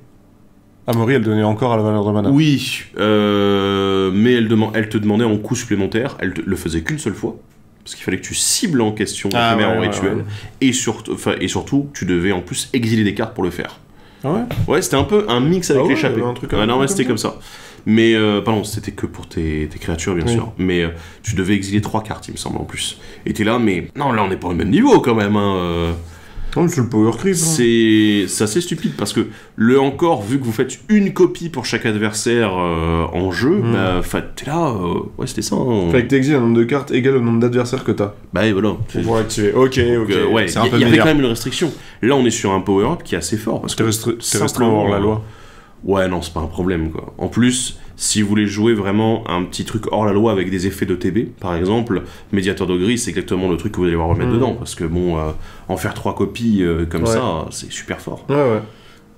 Amaury, elle donnait encore à la valeur de mana. Oui, mais elle te demandait en coût supplémentaire, elle le faisait qu'une seule fois, parce qu'il fallait que tu cibles en question en rituel, et surtout, tu devais en plus exiler des cartes pour le faire. Ah ouais. Ouais, c'était un peu un mix avec l'échappée. Non, mais c'était comme ça. Mais, pardon, c'était que pour tes créatures, bien sûr. Mais tu devais exiler 3 cartes, il me semble, en plus. Et t'es là, mais non, là, on n'est pas au même niveau, quand même, hein. Non, c'est le power creep. C'est assez stupide parce que le encore, vu que vous faites une copie pour chaque adversaire en jeu, t'es là, ouais, c'était ça. Hein. Fait que t'exiles un nombre de cartes égal au nombre d'adversaires que t'as. Bah, et voilà. Pour pouvoir activer. Ok. Ouais, il y avait quand même une restriction. Là, on est sur un power-up qui est assez fort. Parce que simplement hors la loi. Ouais, non, c'est pas un problème, quoi. En plus, si vous voulez jouer vraiment un petit truc hors la loi avec des effets de TB, par exemple, Médiateur de gris, c'est exactement le truc que vous allez devoir remettre dedans, parce que bon, en faire 3 copies comme ça, c'est super fort. Ouais.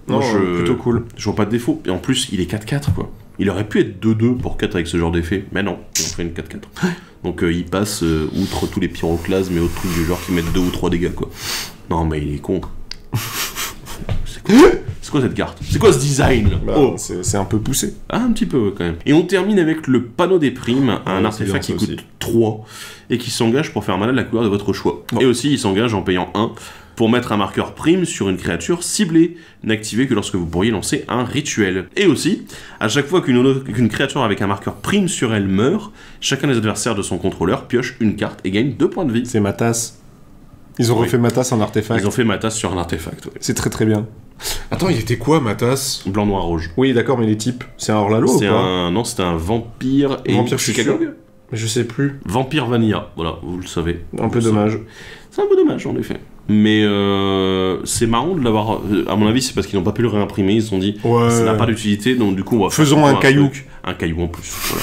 Non, plutôt cool. Je vois pas de défaut. Et en plus, il est 4/4, quoi. Il aurait pu être 2/2 pour 4 avec ce genre d'effet, mais non, il en fait une 4/4. Donc il passe outre tous les pyroclasmes et autres trucs du genre qui mettent 2 ou 3 dégâts, quoi. Non, mais il est con. C'est quoi cette carte? C'est quoi ce design là? C'est un peu poussé. Ah, un petit peu quand même. Et on termine avec le panneau des primes, un artefact qui coûte 3 et qui s'engage pour faire mana de la couleur de votre choix. Et aussi, il s'engage en payant 1 pour mettre un marqueur prime sur une créature ciblée, n'activé que lorsque vous pourriez lancer un rituel. Et aussi, à chaque fois qu'une créature avec un marqueur prime sur elle meurt, chacun des adversaires de son contrôleur pioche une carte et gagne 2 points de vie. C'est Matas. Ils ont refait Matas en artefact. Ils ont fait Matas sur un artefact, ouais. C'est très très bien. Attends, il était quoi, Matas? Blanc, noir, rouge. Oui, d'accord, mais les types, c'est un hors-la-loi ou pas? Non, c'était un vampire et... Vampire psychologue. Mais je sais plus. Vampire Vanilla, voilà, vous le savez. Un peu dommage. C'est un peu dommage, en effet. Mais c'est marrant de l'avoir... À mon avis, c'est parce qu'ils n'ont pas pu le réimprimer. Ils se sont dit, ça n'a pas d'utilité, donc du coup, on va faisons un caillou. Un caillou en plus, voilà.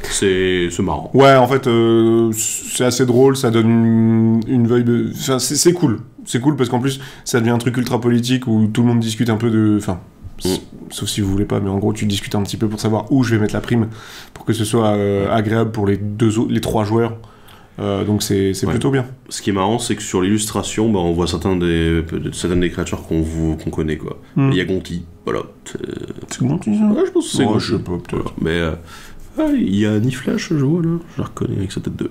C'est marrant. Ouais, en fait, c'est assez drôle, ça donne une vibe... Enfin, c'est cool. C'est cool parce qu'en plus, ça devient un truc ultra politique où tout le monde discute un peu de... Enfin, sauf si vous voulez pas, mais en gros, tu discutes un petit peu pour savoir où je vais mettre la prime pour que ce soit agréable pour les 3 joueurs. Donc c'est plutôt bien. Ce qui est marrant, c'est que sur l'illustration, bah, on voit certaines des créatures qu'on connaît, quoi. Il y a Gonti, voilà. C'est Gonti, ça? Ouais, je pense que c'est Gonti. Je sais pas, peut-être. Voilà. Mais il y a Niflash, je vois, là. Je la reconnais avec sa tête de...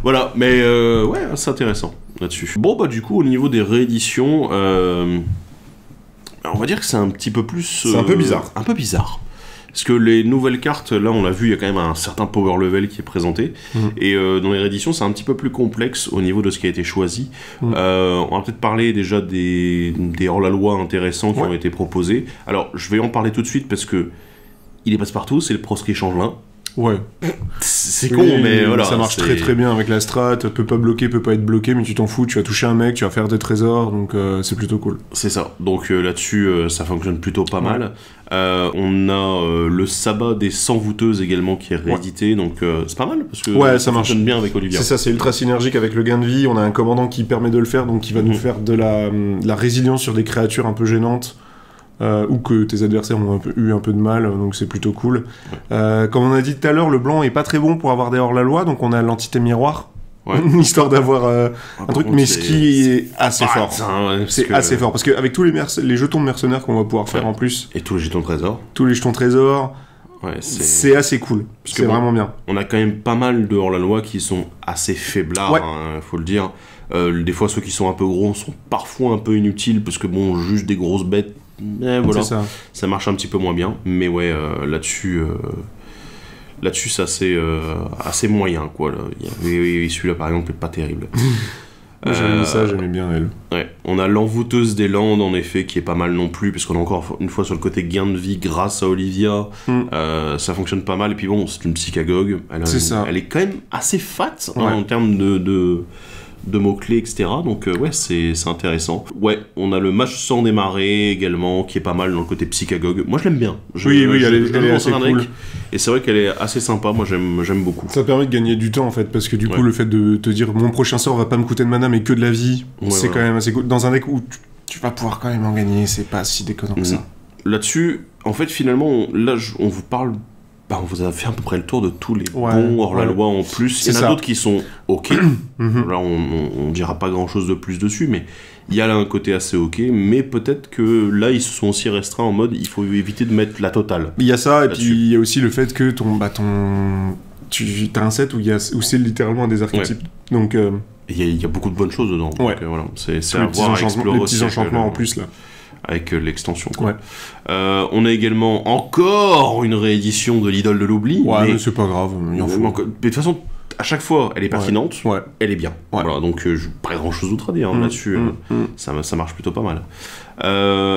Voilà, mais ouais, c'est intéressant, là-dessus. Bon, bah du coup, au niveau des rééditions, on va dire que c'est un petit peu plus... c'est un peu bizarre. Un peu bizarre. Parce que les nouvelles cartes, là on l'a vu, il y a quand même un certain power level qui est présenté. Et dans les rééditions, c'est un petit peu plus complexe au niveau de ce qui a été choisi. On va peut-être parler déjà des hors-la-loi intéressants qui ont été proposés. Alors, je vais en parler tout de suite parce que il est passe-partout, c'est le proscrit changelin. Ouais. C'est con, mais voilà. Ça marche très très bien avec la strat, peut pas bloquer, peut pas être bloqué, mais tu t'en fous, tu vas toucher un mec, tu vas faire des trésors, donc c'est plutôt cool. C'est ça, donc là-dessus, ça fonctionne plutôt pas mal. On a le sabbat des 100 voûteuses également qui est réédité, donc c'est pas mal, parce que ça fonctionne bien avec Olivia. C'est ça, c'est ultra synergique avec le gain de vie, on a un commandant qui permet de le faire, donc qui va nous faire de la résilience sur des créatures un peu gênantes. Ou que tes adversaires ont eu un peu de mal, donc c'est plutôt cool. Comme on a dit tout à l'heure, le blanc est pas très bon pour avoir des hors-la-loi, donc on a l'entité miroir, histoire d'avoir un truc, mais ce qui est assez fort. C'est assez fort, parce qu'avec tous les jetons de mercenaires qu'on va pouvoir faire en plus... Et tous les jetons trésors. Tous les jetons trésors, c'est assez cool. C'est vraiment bien. On a quand même pas mal de hors-la-loi qui sont assez faiblards, faut le dire. Des fois, ceux qui sont un peu gros sont parfois un peu inutiles, parce que bon, juste des grosses bêtes, voilà, ça marche un petit peu moins bien, mais ouais, là-dessus c'est assez moyen, quoi. Là. Celui-là, par exemple, est pas terrible. J'aime ça, j'aimais bien elle. Ouais. On a l'envoûteuse des Landes, en effet, qui est pas mal non plus, parce qu'on est encore une fois sur le côté gain de vie grâce à Olivia. Ça fonctionne pas mal, et puis bon, c'est une psychagogue. Elle est quand même assez fat en termes de mots-clés, etc. Donc ouais, c'est intéressant. Ouais, on a le match sans démarrer également, qui est pas mal dans le côté psychagogue. Moi, je l'aime bien. Elle est assez cool. Et c'est vrai qu'elle est assez sympa, moi j'aime beaucoup. Ça permet de gagner du temps en fait, parce que du coup, le fait de te dire mon prochain sort va pas me coûter de mana, mais que de la vie, c'est quand même assez cool. Dans un deck où tu vas pouvoir quand même en gagner, c'est pas si déconnant que ça. Là-dessus, en fait, finalement, on vous parle... on vous a fait à peu près le tour de tous les bons hors-la-loi en plus. Il y en a d'autres qui sont ok. Là, on dira pas grand-chose de plus dessus, mais il y a là un côté assez ok. Mais peut-être que là, ils se sont aussi restreints en mode il faut éviter de mettre la totale. Il y a ça, et puis il y a aussi le fait que tu as un set où c'est littéralement un des archétypes. Donc il y a beaucoup de bonnes choses dedans. Donc, voilà, c'est à voir, à explorer. Les petits enchantements en plus là. Avec l'extension, quoi. On a également encore une réédition de l'Idole de l'Oubli. Mais c'est pas grave, il en faut. Mais de toute façon, à chaque fois, elle est pertinente, elle est bien. Voilà, donc pas grand chose d'autre à dire là-dessus. Ça marche plutôt pas mal.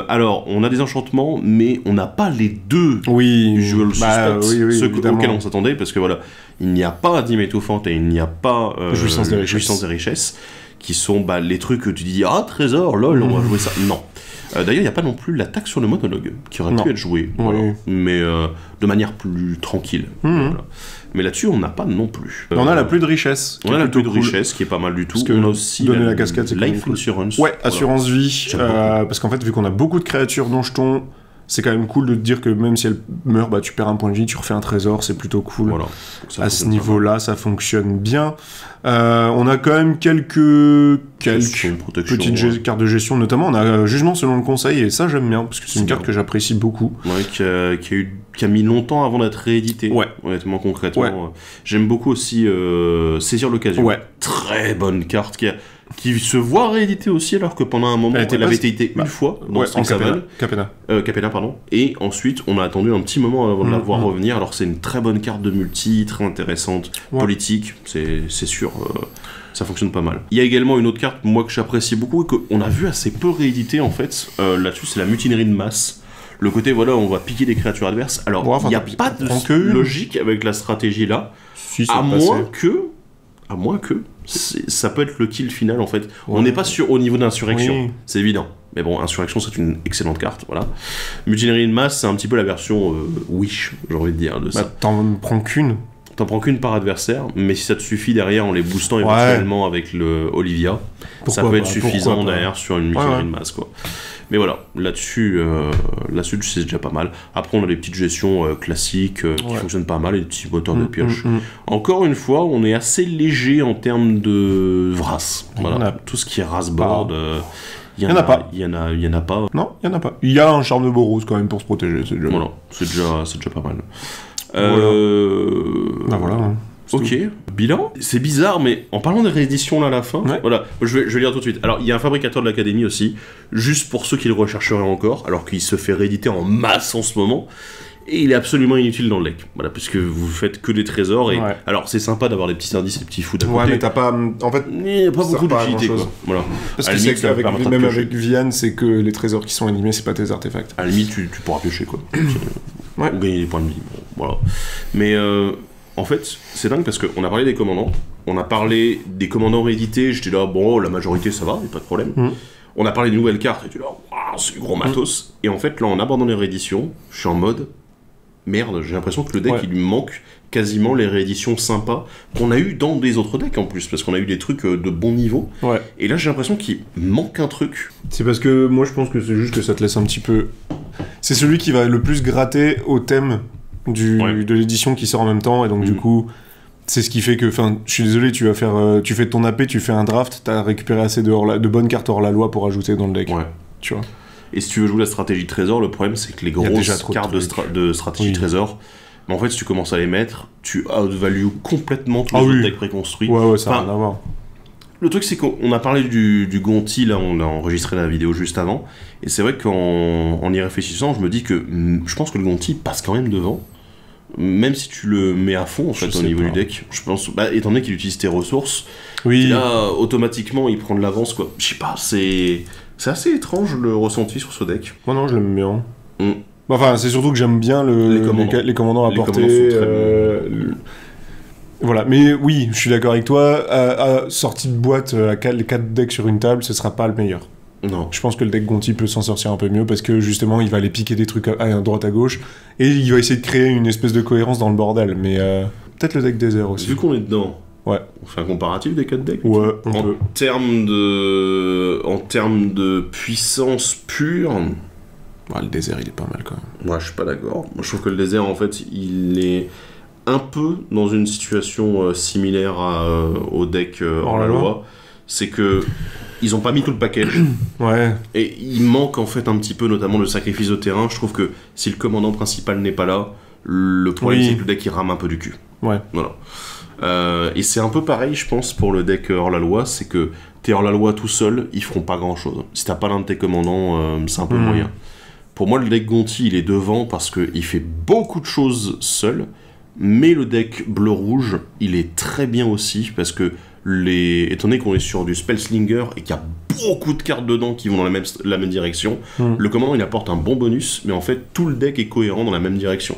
Alors, on a des enchantements, mais on n'a pas les deux Usual Suspects, ceux auxquels on s'attendait, parce que voilà, il n'y a pas Dîme étouffante et il n'y a pas Jouissance des richesses, qui sont les trucs que tu dis trésor, lol, on va jouer ça. Non. D'ailleurs, il n'y a pas non plus l'attaque sur le monologue, qui aurait pu être jouée, mais de manière plus tranquille. Voilà. Mais là-dessus, on n'a pas non plus. On a la pluie de richesse. On a la pluie de richesse, qui est pas mal du tout. Parce que on a aussi la cascade, c'est Life Insurance. Ouais, assurance vie. Parce qu'en fait, vu qu'on a beaucoup de créatures dont jetons, c'est quand même cool de te dire que même si elle meurt, tu perds un point de vie, tu refais un trésor, c'est plutôt cool. Voilà. À ce niveau-là, ça fonctionne bien. On a quand même quelques petites cartes de gestion, notamment on a Jugement selon le conseil, et ça j'aime bien, parce que c'est une carte que j'apprécie beaucoup. Ouais, qui a mis longtemps avant d'être réédité. Ouais. Honnêtement, concrètement. J'aime beaucoup aussi Saisir l'occasion. Ouais. Très bonne carte qui se voit rééditer aussi, alors que pendant un moment elle avait été une fois dans Capenna, pardon. Et ensuite on a attendu un petit moment avant de la voir revenir. Alors c'est une très bonne carte de multi, très intéressante, politique, c'est sûr, ça fonctionne pas mal. Il y a également une autre carte, moi, que j'apprécie beaucoup et qu'on a vu assez peu rééditer en fait, là-dessus, c'est la mutinerie de masse. Le côté, voilà, on va piquer des créatures adverses. Alors, il n'y a pas de logique avec la stratégie là, si, à moins que ça peut être le kill final en fait. On n'est pas au niveau d'insurrection, c'est évident. Mais bon, insurrection c'est une excellente carte, voilà. Mutinerie de masse, c'est un petit peu la version Wish, j'ai envie de dire, de ça. T'en prends qu'une. T'en prends qu'une par adversaire, mais si ça te suffit derrière en les boostant éventuellement avec le Olivia, ça peut être suffisant derrière sur une mutinerie de masse, quoi. Mais voilà, là-dessus, c'est déjà pas mal. Après, on a des petites gestions classiques qui fonctionnent pas mal et des petits moteurs de pioche. Encore une fois, on est assez léger en termes de Vras. Voilà. Tout ce qui est Rasboard, il y en a pas. Il y en a pas. Non, il y en a pas. Il y a un charme de Boros quand même pour se protéger. C'est déjà... Voilà, c'est déjà pas mal. Voilà. Hein. Ok, bilan. C'est bizarre, mais en parlant des rééditions là à la fin, voilà, je vais lire tout de suite. Alors, il y a un fabricateur de l'Académie aussi, juste pour ceux qui le rechercheraient encore, alors qu'il se fait rééditer en masse en ce moment, et il est absolument inutile dans le deck. Voilà, puisque vous faites que des trésors, et alors c'est sympa d'avoir des petits indices, des petits fous d'à côté. Ouais, mais t'as pas. En fait, il n'y a pas beaucoup d'utilité, quoi. Voilà. Parce que c'est qu'avec même avec Vian, c'est que les trésors qui sont animés, c'est pas tes artefacts. À la limite, tu pourras piocher, quoi. Ou gagner des points de vie. Bon, voilà. Mais. En fait, c'est dingue parce qu'on a parlé des commandants, on a parlé des commandants réédités, j'étais là, bon, la majorité ça va, y a pas de problème. On a parlé des nouvelles cartes, et j'étais là, waouh, c'est du gros matos. Et en fait, là, en abordant les rééditions, je suis en mode, merde, j'ai l'impression que le deck, il lui manque quasiment les rééditions sympas qu'on a eu dans des autres decks en plus, parce qu'on a eu des trucs de bon niveau. Et là, j'ai l'impression qu'il manque un truc. C'est parce que moi, je pense que c'est juste que ça te laisse un petit peu... C'est celui qui va le plus gratter au thème de l'édition qui sort en même temps, et donc du coup c'est ce qui fait que, enfin, je suis désolé, tu fais ton AP, tu fais un draft, t'as récupéré assez de bonnes cartes hors la loi pour ajouter dans le deck, tu vois. Et si tu veux jouer la stratégie trésor, le problème c'est que les grosses cartes de stratégie trésor, mais en fait si tu commences à les mettre, tu outvalue complètement tous les autres decks préconstruits. Ça n'a rien à voir. Le truc c'est qu'on a parlé du Gonti, là on a enregistré la vidéo juste avant, et c'est vrai qu'en y réfléchissant, je me dis que je pense que le Gonti passe quand même devant, même si tu le mets à fond en fait au niveau du deck. Je pense, étant donné qu'il utilise tes ressources, là automatiquement il prend de l'avance, quoi. Je sais pas, c'est assez étrange le ressenti sur ce deck. Moi non, je l'aime bien. Enfin, c'est surtout que j'aime bien les commandants à portée. Voilà, mais oui, je suis d'accord avec toi, sortie de boîte, les 4 decks sur une table, ce sera pas le meilleur. Non. Je pense que le deck Gonti peut s'en sortir un peu mieux, parce que justement, il va aller piquer des trucs à droite à gauche, et il va essayer de créer une espèce de cohérence dans le bordel, mais peut-être le deck désert aussi. Vu qu'on est dedans, on fait un comparatif des 4 decks. Ouais, en termes de puissance pure... le désert, il est pas mal quand même. Moi, je suis pas d'accord. Moi, je trouve que le désert, en fait, il est... un peu dans une situation similaire au deck hors la loi, c'est que ils ont pas mis tout le package. Et il manque en fait un petit peu, notamment le sacrifice de terrain. Je trouve que si le commandant principal n'est pas là, le problème c'est que le deck il rame un peu du cul. Voilà. Et c'est un peu pareil, je pense, pour le deck hors la loi, c'est que t'es hors la loi tout seul, ils feront pas grand chose. Si t'as pas l'un de tes commandants, c'est un peu moyen. Pour moi, le deck Gonti, il est devant parce qu'il fait beaucoup de choses seul. Mais le deck bleu-rouge, il est très bien aussi, parce que, étant donné qu'on est sur du Spellslinger et qu'il y a beaucoup de cartes dedans qui vont dans la même direction, le commandant il apporte un bon bonus, mais en fait tout le deck est cohérent dans la même direction.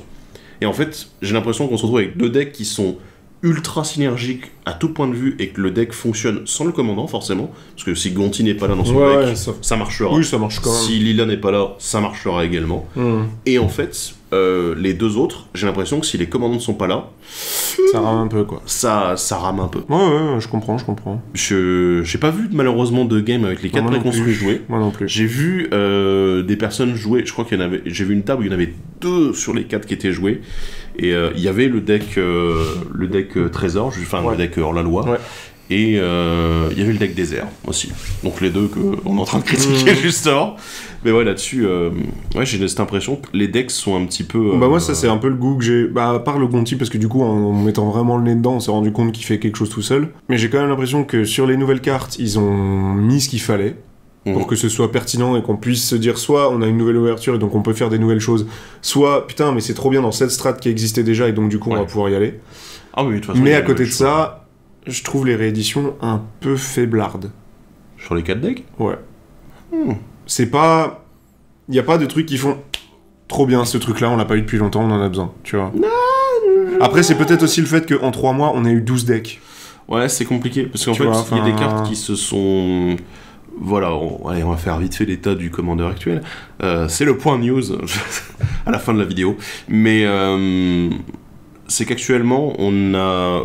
Et en fait, j'ai l'impression qu'on se retrouve avec 2 decks qui sont ultra synergiques à tout point de vue, et que le deck fonctionne sans le commandant forcément, parce que si Gonti n'est pas là dans son deck, ça marchera. Oui, ça marche quand même. Si Lila n'est pas là, ça marchera également. Et en fait... les 2 autres, j'ai l'impression que si les commandants ne sont pas là, ça rame un peu, quoi. Ça rame un peu. Ouais, je comprends. J'ai pas vu malheureusement de game avec les 4 préconstruits jouer. Moi non plus. J'ai vu des personnes jouer, je crois qu'il y en avait, j'ai vu une table où il y en avait 2 sur les 4 qui étaient joués, et il y avait le deck Trésor, le deck hors la loi. Et il y avait le deck désert aussi. Donc les 2 qu'on est en train de critiquer justement. Mais ouais, là-dessus, j'ai cette impression que les decks sont un petit peu... moi, ça, c'est un peu le goût que j'ai... à part le Gonti, parce que du coup, en mettant vraiment le nez dedans, on s'est rendu compte qu'il fait quelque chose tout seul. Mais j'ai quand même l'impression que sur les nouvelles cartes, ils ont mis ce qu'il fallait pour que ce soit pertinent et qu'on puisse se dire soit on a une nouvelle ouverture et donc on peut faire des nouvelles choses, soit putain, mais c'est trop bien dans cette strat qui existait déjà et donc du coup, on va pouvoir y aller. Ah oui, de toute façon... Mais à côté de ça... je trouve les rééditions un peu faiblardes. Sur les 4 decks ? Ouais. C'est pas... il n'y a pas de trucs qui font... trop bien ce truc-là, on l'a pas eu depuis longtemps, on en a besoin, tu vois. Après, c'est peut-être aussi le fait qu'en 3 mois, on a eu 12 decks. Ouais, c'est compliqué, parce qu'en fait, il y a des cartes qui se sont... Voilà, on va faire vite fait l'état du commandeur actuel. C'est le point news à la fin de la vidéo. Mais c'est qu'actuellement,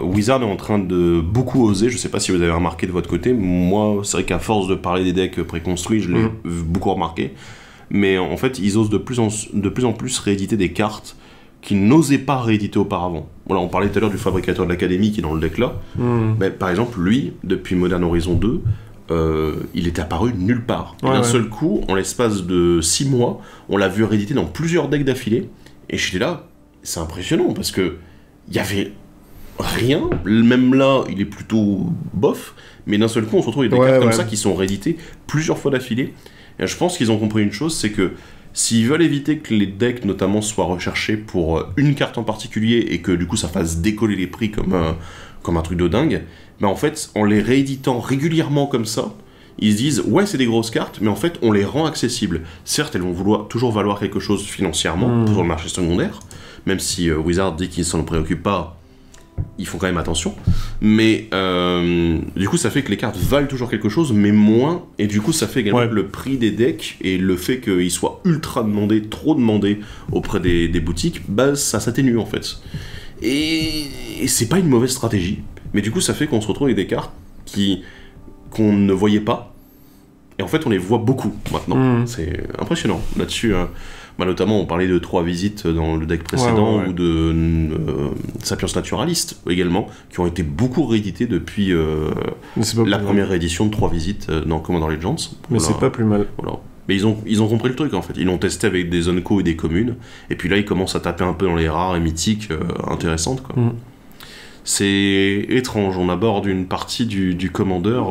Wizard est en train de beaucoup oser. Je sais pas si vous avez remarqué de votre côté. Moi, c'est vrai qu'à force de parler des decks préconstruits, je l'ai beaucoup remarqué. Mais en fait, ils osent de plus en plus rééditer des cartes qu'ils n'osaient pas rééditer auparavant. Voilà, on parlait tout à l'heure du fabricateur de l'Académie qui est dans le deck là. Ben, par exemple, lui, depuis Modern Horizon 2, il était apparu nulle part. Et d'un seul coup, en l'espace de 6 mois, on l'a vu rééditer dans plusieurs decks d'affilée. Et j'étais là, c'est impressionnant parce que il y avait rien. Même là, il est plutôt bof. Mais d'un seul coup, on se retrouve avec des cartes comme ça qui sont rééditées plusieurs fois d'affilée. Et je pense qu'ils ont compris une chose, c'est que s'ils veulent éviter que les decks, notamment, soient recherchés pour une carte en particulier et que du coup ça fasse décoller les prix comme un truc de dingue, ben en fait, en les rééditant régulièrement comme ça, ils se disent ouais, c'est des grosses cartes, mais en fait, on les rend accessibles. Certes, elles vont toujours valoir quelque chose financièrement sur le marché secondaire, même si Wizard dit qu'ils s'en préoccupent pas. Ils font quand même attention, mais du coup ça fait que les cartes valent toujours quelque chose, mais moins, et du coup ça fait également que le prix des decks et le fait qu'ils soient ultra demandés, trop demandés auprès des boutiques, bah ça s'atténue en fait. Et c'est pas une mauvaise stratégie, mais du coup ça fait qu'on se retrouve avec des cartes qu'on ne voyait pas, et en fait on les voit beaucoup maintenant. C'est impressionnant là-dessus. Bah, notamment, on parlait de 3 visites dans le deck précédent, ou de Sapiens Naturaliste également, qui ont été beaucoup réédités depuis la première réédition de 3 visites dans Commander Legends. Mais c'est pas plus mal. Voilà. Mais ils ont compris le truc en fait. Ils l'ont testé avec des Zonko et des communes, et puis là ils commencent à taper un peu dans les rares et mythiques intéressantes, quoi. C'est étrange, on aborde une partie du Commander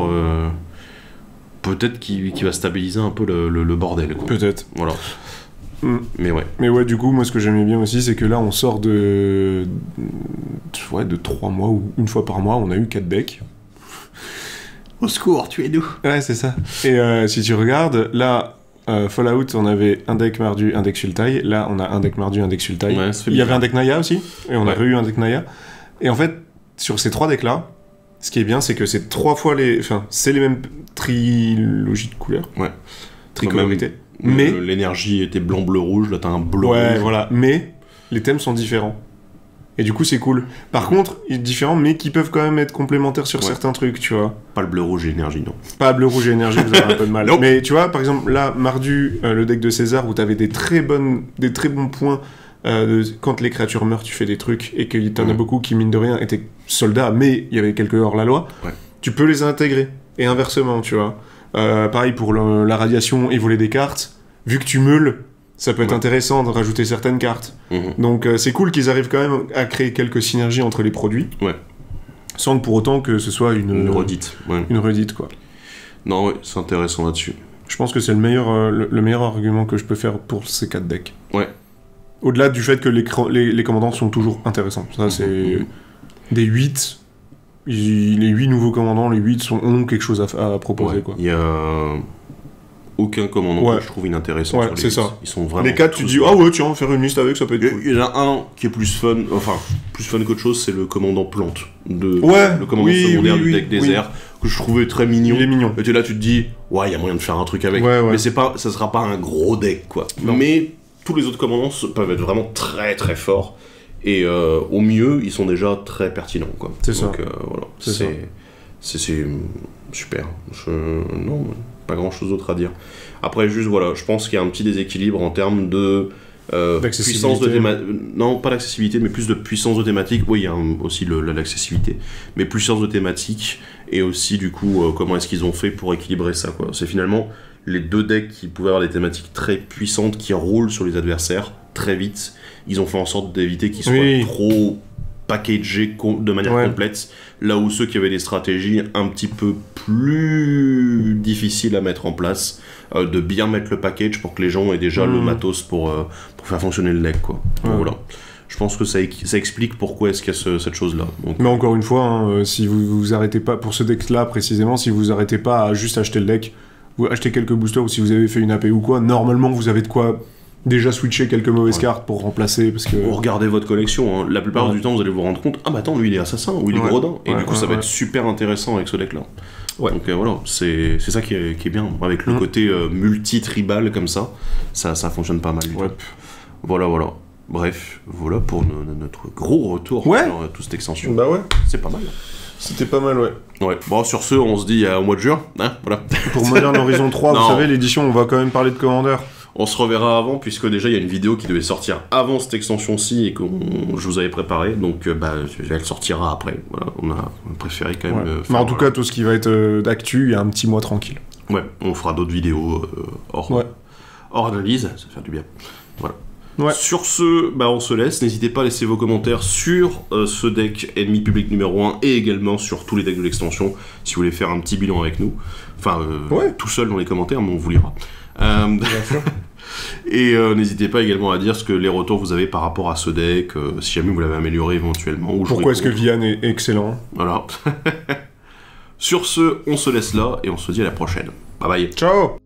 peut-être qui va stabiliser un peu le bordel, quoi. Peut-être. Voilà. Mais ouais, du coup, moi ce que j'aimais bien aussi, c'est que là on sort de 3 mois ou une fois par mois, on a eu 4 decks. Au secours, tuez-nous. Ouais, c'est ça. Et si tu regardes, là, Fallout, on avait un deck Mardu, un deck Sultai. Là, on a un deck Mardu, un deck Sultai. Ouais, il y avait un deck Naya aussi, et on a eu un deck Naya. Et en fait, sur ces 3 decks-là, ce qui est bien, c'est que c'est 3 fois c'est les mêmes trilogies de couleurs. Ouais. Tricolorité. Mais l'énergie était blanc, bleu, rouge, là t'as un bleu rouge. Ouais, voilà. Mais les thèmes sont différents. Et du coup, c'est cool. Par contre, ils sont différents, mais qui peuvent quand même être complémentaires sur certains trucs, tu vois. Pas le bleu, rouge et énergie, non. Pas bleu, rouge et énergie, vous avez un peu de mal. Mais tu vois, par exemple, là, Mardu, le deck de César, où t'avais des très bons points. Quand les créatures meurent, tu fais des trucs, et qu'il t'en a beaucoup qui, mine de rien, étaient soldats, mais il y avait quelques hors-la-loi. Tu peux les intégrer. Et inversement, tu vois. Pareil pour la radiation et voler des cartes. Vu que tu meules, ça peut être intéressant de rajouter certaines cartes. Donc c'est cool qu'ils arrivent quand même à créer quelques synergies entre les produits. Sans que pour autant que ce soit une redite. Une redite, quoi. Non, c'est intéressant là-dessus. Je pense que c'est le meilleur argument que je peux faire pour ces 4 decks. Au-delà du fait que les commandants sont toujours intéressants. Ça, c'est des 8... Les 8 nouveaux commandants, les 8 ont quelque chose à proposer, quoi. Il y a aucun commandant que je trouve inintéressant sur les c'est 8. Ça. Ils sont vraiment... Les 4, tu dis, ah ouais, tiens, on va faire une liste avec, ça peut être cool. Il y en a un qui est plus fun qu'autre chose, c'est le commandant plante. Le commandant secondaire du deck désert, que je trouvais très mignon. Il est mignon. Et tu es là, tu te dis, ouais, il y a moyen de faire un truc avec. Mais ça sera pas un gros deck, quoi. Non. Mais tous les autres commandants peuvent être vraiment très très forts. Et au mieux, ils sont déjà très pertinents, quoi. C'est ça. Donc voilà, c'est super. Non, pas grand chose d'autre à dire. Après, juste voilà, je pense qu'il y a un petit déséquilibre en termes de puissance de thématique. Non, pas l'accessibilité, mais plus de puissance de thématique. Oui, il y a aussi l'accessibilité, mais puissance de thématique et aussi du coup comment est-ce qu'ils ont fait pour équilibrer ça, quoi. C'est finalement les 2 decks qui pouvaient avoir des thématiques très puissantes qui roulent sur les adversaires très vite. Ils ont fait en sorte d'éviter qu'ils soient trop packagés de manière complète, là où ceux qui avaient des stratégies un petit peu plus difficiles à mettre en place, de bien mettre le package pour que les gens aient déjà le matos pour faire fonctionner le deck, quoi. Voilà. Je pense que ça explique pourquoi est-ce qu'il y a cette chose-là. Donc, mais encore une fois, si vous arrêtez pas, pour ce deck-là précisément, si vous arrêtez pas à juste acheter le deck, vous achetez quelques boosters, ou si vous avez fait une AP ou quoi, normalement vous avez de quoi déjà switcher quelques mauvaises cartes pour remplacer, parce que... Regardez votre collection, hein. La plupart du temps, vous allez vous rendre compte, ah bah attends, lui il est assassin, ou il est gredin, et du coup ça va être super intéressant avec ce deck-là. Donc voilà, c'est ça qui est bien, avec le côté multi-tribal comme ça fonctionne pas mal du tout. Voilà. Bref, voilà pour notre gros retour sur toute cette extension. Bah ouais. C'est pas mal. C'était pas mal, Ouais. Bon, sur ce, on se dit au mois de juin, hein, voilà. Pour Modern Horizon 3, vous savez, l'édition, on va quand même parler de Commander. On se reverra avant, puisque déjà il y a une vidéo qui devait sortir avant cette extension-ci et que je vous avais préparé, donc elle sortira après. Voilà, on a préféré quand même. Mais en tout cas, tout ce qui va être d'actu, il y a un petit mois tranquille. Ouais, on fera d'autres vidéos hors analyse, ça fait du bien. Voilà. Sur ce, on se laisse. N'hésitez pas à laisser vos commentaires sur ce deck ennemi public numéro 1 et également sur tous les decks de l'extension si vous voulez faire un petit bilan avec nous. Enfin, tout seul dans les commentaires, mais on vous lira. Et n'hésitez pas également à dire ce que les retours vous avez par rapport à ce deck, si jamais vous l'avez amélioré éventuellement. Ou pourquoi est-ce que Vian est excellent. Voilà. Sur ce, on se laisse là et on se dit à la prochaine. Bye bye. Ciao.